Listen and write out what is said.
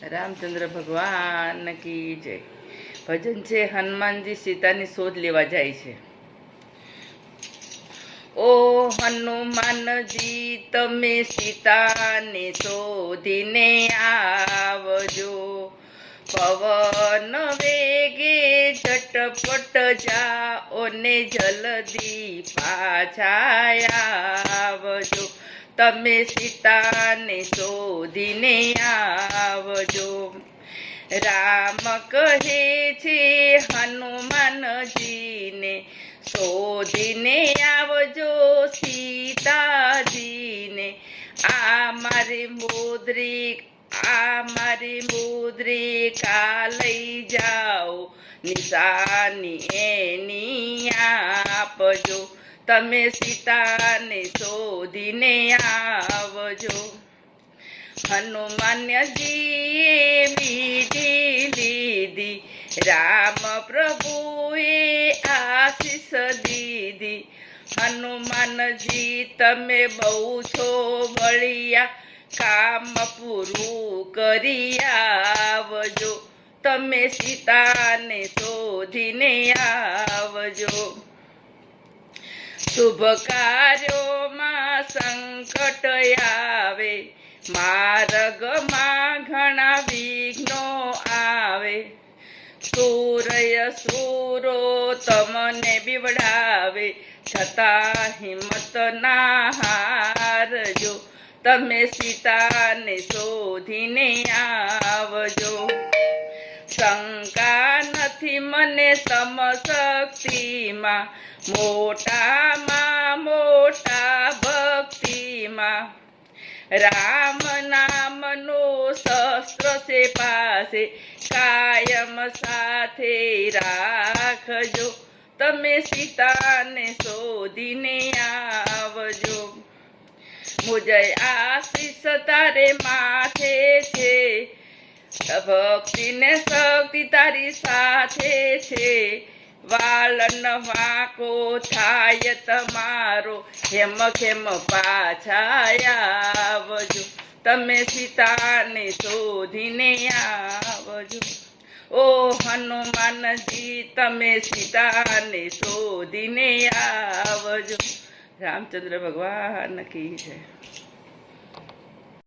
રામચંદ્ર ભગવાન કી જય। ભજન છે હનુમાનજી સીતાની શોધ લેવા જાય છે। ઓ હનુમાનજી તમે સીતાને શોધીને આવજો, પવન વેગે ઝટપટ જાઓ ને જલ્દી પાછા આવજો। તમે સીતાને શોધીને આવજો। રામ કહે છે હનુમાનજીને, શોધીને આવજો સીતાજીને। આ મારી મુદ્રિકા લઈ જાઓ, નિશાની એની આપજો। તમે સીતાને શોધીને આવજો। હનુમાનજીએ વીંટી લીધી, રામ પ્રભુએ આશીષ દીધી। હનુમાનજી તમે બહુ છો બળિયા, કામ પૂરું કરી આવજો। તમે સીતાને શોધીને આવજો। શુભ કાર્યોમાં સંકટ આવે, માર્ગમાં ઘણા વિઘ્નો આવે। સુરો તમને બીવડાવે, છતાં હિંમત ના હારજો। તમે સીતાને શોધીને આવજો। શંકા નથી મને સમશક્તિમાં, મોટામાં મોટા ભક્તિમાં। રામ નામનો શસ્ત્ર છે પાસે, કાયમ સાથે રાખજો। તમે સીતાને શોધીને આવજો। મુજય આશીષ તારે માથે છે, ભક્તિ ને શક્તિ તારી સાથે છે। વાલન વાંકો થાય તમારો, હેમ ખેમ પાછા આવજો। તમે સીતાને શોધીને આવજો। ઓ હનુમાનજી તમે સીતાને શોધીને આવજો। રામચંદ્ર ભગવાન કી જય।